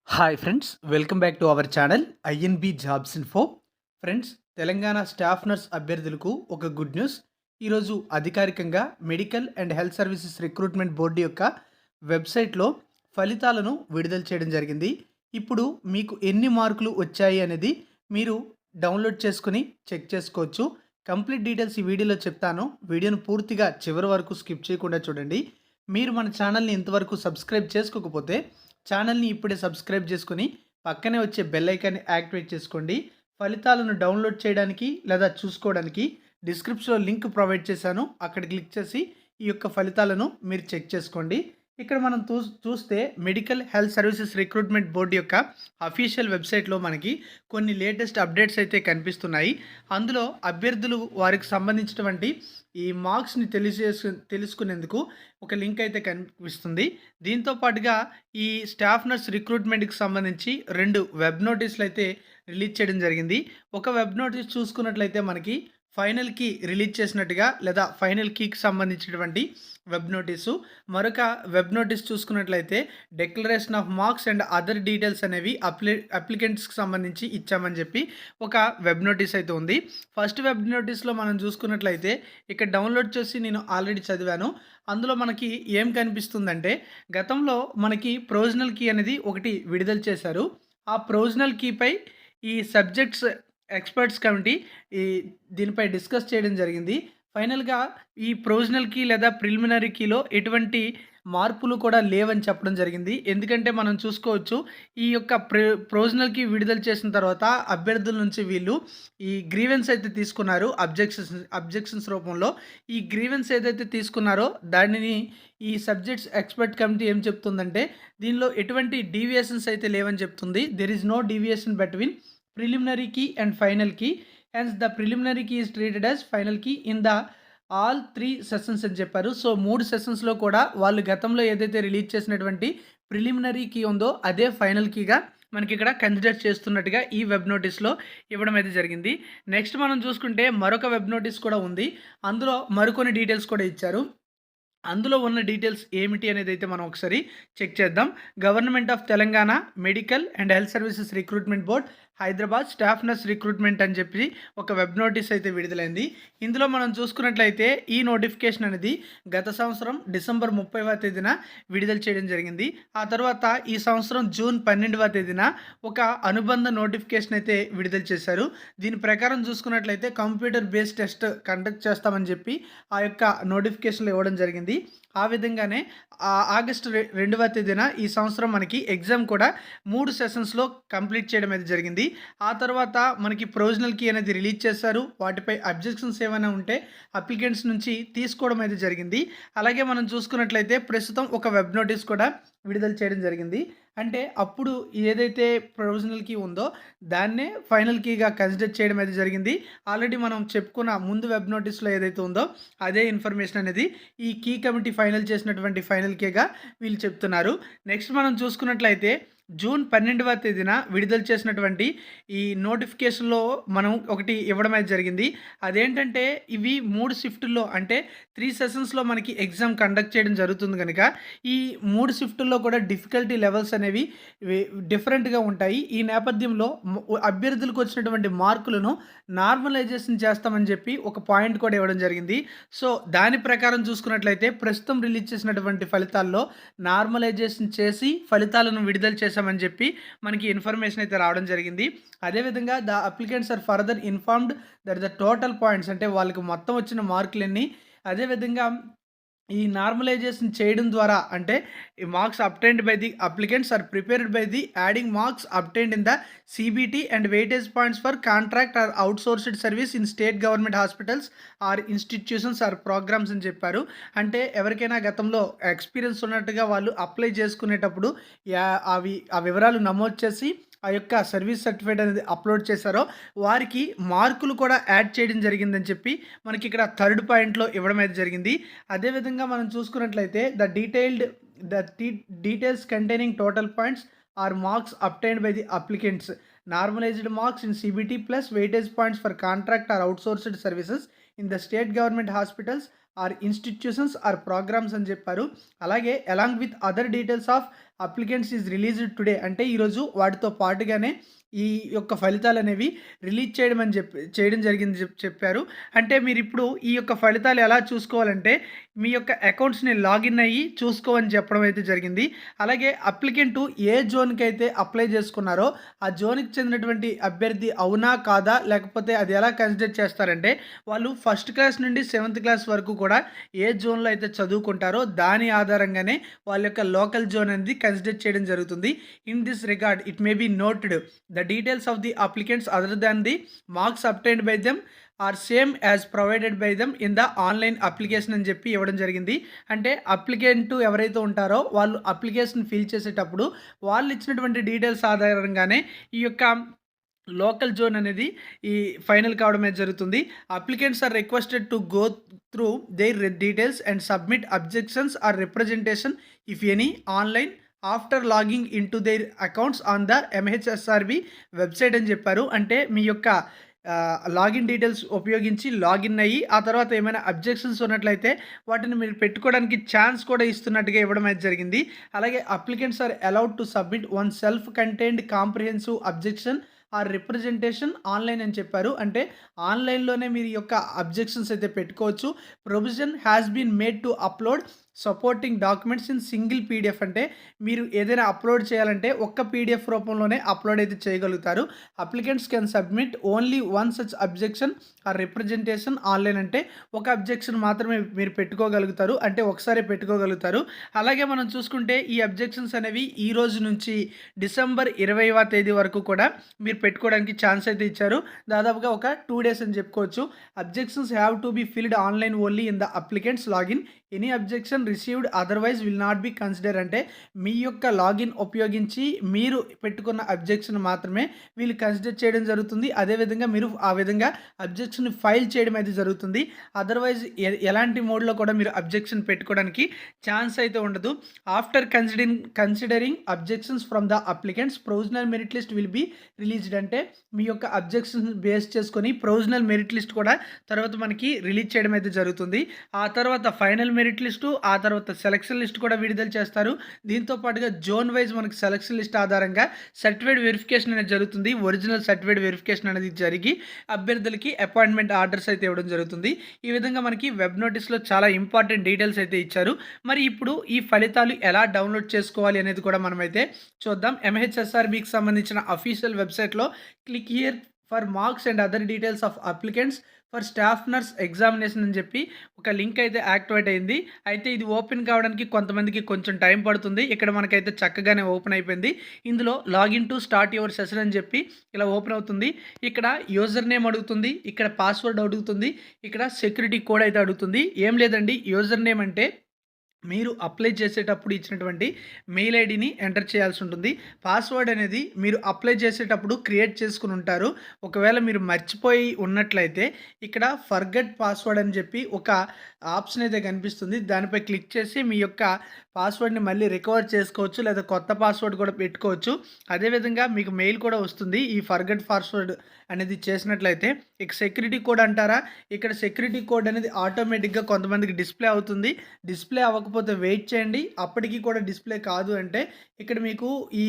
Hi friends, welcome back to our channel INB jobs info. Friends, Telangana staff nurse అభ్యర్థులకు ఒక good news. ఈరోజు అధికారికంగా medical and health services recruitment board యొక్క వెబ్సైట్లో ఫలితాలను విడుదల చేయడం జరిగింది. ఇప్పుడు మీకు ఎన్ని మార్కులు వచ్చాయి అనేది మీరు డౌన్లోడ్ చేసుకుని చెక్ చేసుకోవచ్చు. కంప్లీట్ డీటెయిల్స్ ఈ వీడియోలో చెప్తాను. వీడియోను పూర్తిగా చివరి వరకు స్కిప్ చేయకుండా చూడండి. మీరు మన ఛానల్ని ఇంతవరకు సబ్స్క్రైబ్ చేసుకోకపోతే ఛానల్ని ఇప్పుడే సబ్స్క్రైబ్ చేసుకొని పక్కనే వచ్చే బెల్ ఐకాన్ని యాక్టివేట్ చేసుకోండి. ఫలితాలను డౌన్లోడ్ చేయడానికి లేదా చూసుకోవడానికి డిస్క్రిప్షన్లో లింక్ ప్రొవైడ్ చేశాను. అక్కడ క్లిక్ చేసి ఈ యొక్క ఫలితాలను మీరు చెక్ చేసుకోండి. ఇక్కడ మనం చూస్తే medical health services recruitment board యొక్క అఫీషియల్ వెబ్సైట్లో మనకి కొన్ని లేటెస్ట్ అప్డేట్స్ అయితే కనిపిస్తున్నాయి. అందులో అభ్యర్థులు వారికి సంబంధించినటువంటి ఈ మార్క్స్ని తెలుసుకునేందుకు ఒక లింక్ అయితే కనిపిస్తుంది. దీంతో పాటుగా ఈ స్టాఫ్ నర్స్ రిక్రూట్మెంట్కి సంబంధించి 2 వెబ్ నోటీసులు అయితే రిలీజ్ చేయడం జరిగింది. ఒక వెబ్ నోటీస్ చూసుకున్నట్లయితే మనకి ఫైనల్ కీ రిలీజ్ చేసినట్టుగా లేదా ఫైనల్ కీకి సంబంధించినటువంటి వెబ్ నోటీసు, మరొక వెబ్ నోటీస్ చూసుకున్నట్లయితే declaration of marks and other details అనేవి అప్లికెంట్స్కి సంబంధించి ఇచ్చామని చెప్పి ఒక వెబ్ నోటీస్ అయితే ఉంది. ఫస్ట్ వెబ్ నోటీస్లో మనం చూసుకున్నట్లయితే ఇక్కడ డౌన్లోడ్ చేసి నేను ఆల్రెడీ చదివాను. అందులో మనకి ఏం కనిపిస్తుందంటే గతంలో మనకి ప్రొవిజనల్ కీ అనేది ఒకటి విడుదల చేశారు. ఆ ప్రొవిజనల్ కీపై ఈ సబ్జెక్ట్స్ ఎక్స్పర్ట్స్ కమిటీ దీనిపై డిస్కస్ చేయడం జరిగింది. ఫైనల్గా ఈ ప్రొవిజనల్ కీ లేదా ప్రిలిమినరీ కీలో ఎటువంటి మార్పులు కూడా లేవని చెప్పడం జరిగింది. ఎందుకంటే మనం చూసుకోవచ్చు, ఈ యొక్క ప్రొవిజనల్ కీ విడుదల చేసిన తర్వాత అభ్యర్థుల నుంచి వీళ్ళు ఈ గ్రీవెన్స్ అయితే తీసుకున్నారు. అబ్జెక్షన్స్ రూపంలో ఈ గ్రీవెన్స్ ఏదైతే తీసుకున్నారో దానిని ఈ సబ్జెక్ట్స్ ఎక్స్పర్ట్ కమిటీ ఏం చెప్తుందంటే దీనిలో ఎటువంటి డీవియేషన్స్ అయితే లేవని చెప్తుంది. There is no deviation between preliminary key and final key, hence the preliminary key is treated as final key in the all 3 sessions అని చెప్పారు. సో 3 సెషన్స్లో కూడా వాళ్ళు గతంలో ఏదైతే రిలీజ్ చేసినటువంటి ప్రిలిమినరీ కీ ఉందో అదే ఫైనల్ కీగా మనకి ఇక్కడ కన్సిడర్ చేస్తున్నట్టుగా ఈ వెబ్ నోటీస్లో ఇవ్వడం అయితే జరిగింది. నెక్స్ట్ మనం చూసుకుంటే మరొక వెబ్ నోటీస్ కూడా ఉంది. అందులో మరికొన్ని డీటెయిల్స్ కూడా ఇచ్చారు. అందులో ఉన్న డీటెయిల్స్ ఏమిటి అనేది అయితే మనం ఒకసారి చెక్ చేద్దాం. Government of Telangana medical and health services recruitment board Hyderabad staff nurse recruitment అని చెప్పి ఒక వెబ్ నోటీస్ అయితే విడుదలైంది. ఇందులో మనం చూసుకున్నట్లయితే ఈ నోటిఫికేషన్ అనేది గత సంవత్సరం డిసెంబర్ 30వ తేదీన విడుదల చేయడం జరిగింది. ఆ తర్వాత ఈ సంవత్సరం జూన్ 12వ తేదీన ఒక అనుబంధ నోటిఫికేషన్ అయితే విడుదల చేశారు. దీని ప్రకారం చూసుకున్నట్లయితే కంప్యూటర్ బేస్డ్ టెస్ట్ కండక్ట్ చేస్తామని చెప్పి ఆ యొక్క నోటిఫికేషన్లు ఇవ్వడం జరిగింది. ఆ విధంగానే ఆగస్టు 2వ తేదీన ఈ సంవత్సరం మనకి ఎగ్జామ్ కూడా 3 సెషన్స్లో కంప్లీట్ చేయడం అయితే జరిగింది. ఆ తర్వాత మనకి ప్రొవిజనల్ కీ అనేది రిలీజ్ చేశారు. వాటిపై అబ్జెక్షన్స్ ఏమైనా ఉంటే అప్లికెంట్స్ నుంచి తీసుకోవడం అయితే జరిగింది. అలాగే మనం చూసుకున్నట్లయితే ప్రస్తుతం ఒక వెబ్ నోటీస్ కూడా విడుదల చేయడం జరిగింది. అంటే అప్పుడు ఏదైతే ప్రొవిజనల్ కీ ఉందో దాన్నే ఫైనల్ కీగా కన్సిడర్ చేయడం అయితే జరిగింది. ఆల్రెడీ మనం చెప్పుకున్న ముందు వెబ్ నోటీస్లో ఏదైతే ఉందో అదే ఇన్ఫర్మేషన్ అనేది ఈ కీ కమిటీ ఫైనల్ చేసినటువంటి ఫైనల్ కీగా వీళ్ళు చెప్తున్నారు. నెక్స్ట్ మనం చూసుకున్నట్లయితే జూన్ 12వ తేదీన విడుదల చేసినటువంటి ఈ నోటిఫికేషన్లో మనం ఒకటి ఇవ్వడం అయితే జరిగింది. అదేంటంటే ఇవి 3 షిఫ్టుల్లో అంటే 3 సెషన్స్లో మనకి ఎగ్జామ్ కండక్ట్ చేయడం జరుగుతుంది కనుక ఈ 3 షిఫ్టుల్లో కూడా డిఫికల్టీ లెవెల్స్ అనేవి డిఫరెంట్గా ఉంటాయి. ఈ నేపథ్యంలో అభ్యర్థులకు వచ్చినటువంటి మార్కులను నార్మలైజేషన్ చేస్తామని చెప్పి ఒక పాయింట్ కూడా ఇవ్వడం జరిగింది. సో దాని ప్రకారం చూసుకున్నట్లయితే ప్రస్తుతం రిలీజ్ చేసినటువంటి ఫలితాల్లో నార్మలైజేషన్ చేసి ఫలితాలను విడుదల చేశామని చెప్పి మనకి ఇన్ఫర్మేషన్ అయితే రావడం జరిగింది. అదేవిధంగా the applicants are further informed that the total points అంటే వాళ్ళకి మొత్తం వచ్చిన మార్కులన్నీ అదేవిధంగా ఈ నార్మలైజేషన్ చేయడం ద్వారా అంటే ఈ marks obtained by the applicants are prepared by the adding marks obtained in the CBT and weightage points for contract or outsourced service in state government hospitals or institutions or programmes అని చెప్పారు. అంటే ఎవరికైనా గతంలో experience ఉన్నట్టుగా వాళ్ళు apply చేసుకునేటప్పుడు ఆ వివరాలు నమోదు చేసి ఆ యొక్క సర్వీస్ సర్టిఫికేట్ అనేది అప్లోడ్ చేశారో వారికి మార్కులు కూడా యాడ్ చేయడం జరిగిందని చెప్పి మనకి ఇక్కడ 3rd పాయింట్లో ఇవ్వడం అయితే జరిగింది. అదేవిధంగా మనం చూసుకున్నట్లయితే the details containing total points or marks obtained by the applicants normalised marks in CBT plus weightage points for contract or outsourced services in the state government hospitals or institutions or programmes అని చెప్పారు. అలాగే along with other details of applicants is released today అంటే ఈరోజు వాటితో పాటుగానే ఈ యొక్క ఫలితాలనేవి release చేయడం జరిగింది చెప్పారు. అంటే మీరిప్పుడు ఈ యొక్క ఫలితాలు ఎలా చూసుకోవాలంటే మీ యొక్క అకౌంట్స్‌ని లాగిన్ అయ్యి చూసుకోమని చెప్పడం అయితే జరిగింది. అలాగే అప్లికెంటు ఏ జోన్‌కైతే అప్లై చేసుకున్నారో ఆ జోన్‌కి చెందినటువంటి అభ్యర్థి అవునా? కాదా? లేకపోతే అది ఎలా కన్సిడర్ చేస్తారంటే వాళ్ళు ఫస్ట్ క్లాస్ నుండి 7th క్లాస్ వరకు కూడా ఏ జోన్‌లో అయితే చదువుకుంటారో దాని ఆధారంగానే వాళ్ళ యొక్క లోకల్ జోన్ అనేది కన్సిడర్ చేయడం జరుగుతుంది. In this regard it may be noted the details of the applicants other than the marks obtained by them are same as provided by them in the online application అని చెప్పి ఇవ్వడం జరిగింది. అంటే applicant ఎవరైతే ఉంటారో వాళ్ళు అప్లికేషన్ ఫిల్ చేసేటప్పుడు వాళ్ళు ఇచ్చినటువంటి డీటెయిల్స్ ఆధారంగానే ఈ యొక్క లోకల్ జోన్ అనేది ఈ ఫైనల్ కావడం అనేది జరుగుతుంది. Applicants are requested to go through their details and submit objections or representation if any online after logging into their accounts on the MHSRB website అని చెప్పారు. అంటే మీ యొక్క లాగిన్ డీటెయిల్స్ ఉపయోగించి లాగిన్ అయ్యి ఆ తర్వాత ఏమైనా అబ్జెక్షన్స్ ఉన్నట్లయితే వాటిని మీరు పెట్టుకోవడానికి ఛాన్స్ కూడా ఇస్తున్నట్టుగా ఇవ్వడం అయితే జరిగింది. అలాగే applicants are allowed to submit one self contained comprehensive objection or representation online అని చెప్పారు. అంటే ఆన్లైన్లోనే మీరు యొక్క అబ్జెక్షన్స్ అయితే పెట్టుకోవచ్చు. Provision has been made to upload supporting documents in single PDF అంటే మీరు ఏదైనా అప్లోడ్ చేయాలంటే ఒక్క పీడిఎఫ్ రూపంలోనే అప్లోడ్ అయితే చేయగలుగుతారు. Applicants can submit only one such objection or representation online అంటే ఒక అబ్జెక్షన్ మాత్రమే మీరు పెట్టుకోగలుగుతారు. అంటే ఒకసారి పెట్టుకోగలుగుతారు. అలాగే మనం చూసుకుంటే ఈ అబ్జెక్షన్స్ అనేవి ఈ రోజు నుంచి డిసెంబర్ 20వ తేదీ వరకు కూడా మీరు పెట్టుకోవడానికి ఛాన్స్ అయితే ఇచ్చారు. దాదాపుగా ఒక 2 డేస్ అని చెప్పుకోవచ్చు. Objections have to be filled online only in the applicants login. Any objection received otherwise will not be consider అంటే మీ యొక్క లాగిన్ ఉపయోగించి మీరు పెట్టుకున్న అబ్జెక్షన్ మాత్రమే వీళ్ళు కన్సిడర్ చేయడం జరుగుతుంది. అదేవిధంగా మీరు ఆ విధంగా అబ్జెక్షన్ ఫైల్ చేయడం అయితే జరుగుతుంది. అదర్వైజ్ ఎలాంటి మోడ్లో కూడా మీరు అబ్జెక్షన్ పెట్టుకోవడానికి ఛాన్స్ అయితే ఉండదు. After considering objections from the applicants provisional merit list will be released అంటే మీ యొక్క అబ్జెక్షన్ బేస్ చేసుకొని ప్రొవిజనల్ మెరిట్ లిస్ట్ కూడా తర్వాత మనకి రిలీజ్ చేయడం అయితే జరుగుతుంది. ఆ తర్వాత ఫైనల్ మెరిట్ లిస్టు ఆ తర్వాత సెలక్షన్ లిస్ట్ కూడా విడుదల చేస్తారు. దీంతో పాటుగా జోన్ వైజ్ మనకి సెలక్షన్ లిస్ట్ ఆధారంగా సర్టిఫైడ్ వెరిఫికేషన్ అనేది జరుగుతుంది. ఒరిజినల్ సర్టిఫైడ్ వెరిఫికేషన్ అనేది జరిగి అభ్యర్థులకి అపాయింట్మెంట్ ఆర్డర్స్ అయితే ఇవ్వడం జరుగుతుంది. ఈ విధంగా మనకి వెబ్ నోటీస్లో చాలా ఇంపార్టెంట్ డీటెయిల్స్ అయితే ఇచ్చారు. మరి ఇప్పుడు ఈ ఫలితాలు ఎలా డౌన్లోడ్ చేసుకోవాలి అనేది కూడా మనమైతే చూద్దాం. ఎంహెచ్ఎస్ఆర్బికి సంబంధించిన అఫీషియల్ వెబ్సైట్లో click here for marks and other details of applicants for staff nurse examination అని చెప్పి ఒక లింక్ అయితే యాక్టివేట్ అయింది. అయితే ఇది ఓపెన్ కావడానికి కొంతమందికి కొంచెం టైం పడుతుంది. ఇక్కడ మనకైతే చక్కగానే ఓపెన్ అయిపోయింది. ఇందులో login to start your session అని చెప్పి ఇలా ఓపెన్ అవుతుంది. ఇక్కడ యూజర్ నేమ్ అడుగుతుంది, ఇక్కడ పాస్వర్డ్ అడుగుతుంది, ఇక్కడ సెక్యూరిటీ కోడ్ అయితే అడుగుతుంది. ఏం లేదండి, యూజర్ నేమ్ అంటే మీరు అప్లై చేసేటప్పుడు ఇచ్చినటువంటి మెయిల్ ఐడిని ఎంటర్ చేయాల్సి ఉంటుంది. పాస్వర్డ్ అనేది మీరు అప్లై చేసేటప్పుడు క్రియేట్ చేసుకుని ఉంటారు. ఒకవేళ మీరు మర్చిపోయి ఉన్నట్లయితే ఇక్కడ ఫర్గెట్ పాస్వర్డ్ అని చెప్పి ఒక ఆప్షన్ అయితే కనిపిస్తుంది. దానిపై క్లిక్ చేసి మీ యొక్క పాస్వర్డ్ని మళ్ళీ రికవర్ చేసుకోవచ్చు, లేదా కొత్త పాస్వర్డ్ కూడా పెట్టుకోవచ్చు. అదేవిధంగా మీకు మెయిల్ కూడా వస్తుంది ఈ ఫర్గెట్ పాస్వర్డ్ అనేది చేసినట్లయితే. ఇక సెక్యూరిటీ కోడ్ అంటారా, ఇక్కడ సెక్యూరిటీ కోడ్ అనేది ఆటోమేటిక్గా కొంతమందికి డిస్ప్లే అవుతుంది. డిస్ప్లే అవ్వకపోతే వెయిట్ చేయండి. అప్పటికి కూడా డిస్ప్లే కాదు అంటే ఇక్కడ మీకు ఈ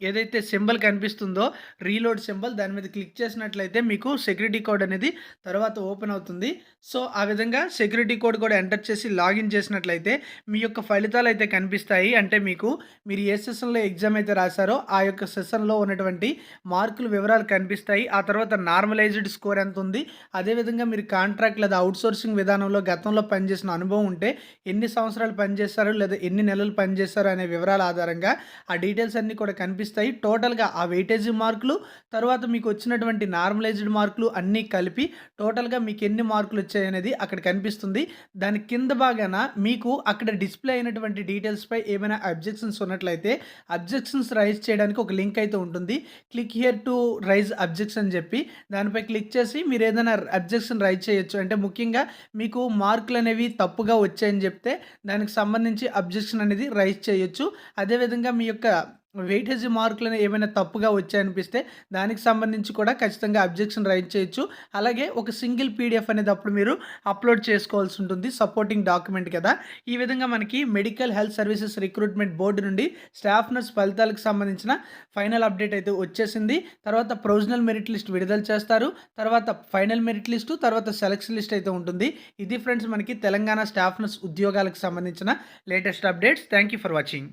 ఏదైతే సింబల్ కనిపిస్తుందో రీలోడ్ సింబల్ దాని మీద క్లిక్ చేసినట్లయితే మీకు సెక్యూరిటీ కోడ్ అనేది తర్వాత ఓపెన్ అవుతుంది. సో ఆ విధంగా సెక్యూరిటీ కోడ్ కూడా ఎంటర్ చేసి లాగిన్ చేసినట్లయితే మీ యొక్క ఫలితాలు అయితే కనిపిస్తాయి. అంటే మీరు ఏ సెషన్లో ఎగ్జామ్ అయితే రాశారో ఆ యొక్క సెషన్లో ఉన్నటువంటి మార్కుల వివరాలు కనిపిస్తాయి. ఆ తర్వాత నార్మలైజ్డ్ స్కోర్ ఎంత ఉంది, అదేవిధంగా మీరు కాంట్రాక్ట్ లేదా అవుట్సోర్సింగ్ విధానంలో గతంలో పనిచేసిన అనుభవం ఉంటే ఎన్ని సంవత్సరాలు పనిచేశారు లేదా ఎన్ని నెలలు పనిచేశారు అనే వివరాల ఆధారంగా ఆ డీటెయిల్స్ అన్నీ కూడా కనిపిస్తాయి. టోటల్గా ఆ వెయిటేజ్ మార్కులు తర్వాత మీకు వచ్చినటువంటి నార్మలైజ్డ్ మార్కులు అన్నీ కలిపి టోటల్గా మీకు ఎన్ని మార్కులు వచ్చాయనేది అక్కడ కనిపిస్తుంది. దాని కింద భాగాన మీకు అక్కడ డిస్ప్లే అయినటువంటి డీటెయిల్స్పై ఏమైనా అబ్జెక్షన్స్ ఉన్నట్లయితే అబ్జెక్షన్స్ రైజ్ చేయడానికి ఒక లింక్ అయితే ఉంటుంది. Click here to rise objection అని చెప్పి దానిపై క్లిక్ చేసి మీరు ఏదైనా అబ్జెక్షన్ రైజ్ చేయొచ్చు. అంటే ముఖ్యంగా మీకు మార్కులు అనేవి తప్పుగా వచ్చాయని చెప్తే దానికి సంబంధించి అబ్జెక్షన్ అనేది రైజ్ చేయొచ్చు. అదేవిధంగా మీ యొక్క వెయిటేజ్ మార్కులను ఏమైనా తప్పుగా వచ్చాయనిపిస్తే దానికి సంబంధించి కూడా ఖచ్చితంగా అబ్జెక్షన్ రైజ్ చేయొచ్చు. అలాగే ఒక సింగిల్ పీడిఎఫ్ అనేది అప్పుడు మీరు అప్లోడ్ చేసుకోవాల్సి ఉంటుంది. సపోర్టింగ్ డాక్యుమెంట్ కదా! ఈ విధంగా మనకి medical health services recruitment board నుండి స్టాఫ్ నర్స్ ఫలితాలకు సంబంధించిన ఫైనల్ అప్డేట్ అయితే వచ్చేసింది. తర్వాత ప్రొవిజనల్ మెరిట్ లిస్ట్ విడుదల చేస్తారు. తర్వాత ఫైనల్ మెరిట్ లిస్టు, తర్వాత సెలక్షన్ లిస్ట్ అయితే ఉంటుంది. ఇది ఫ్రెండ్స్ మనకి తెలంగాణ స్టాఫ్ నర్స్ ఉద్యోగాలకు సంబంధించిన latest updates. Thank you for watching.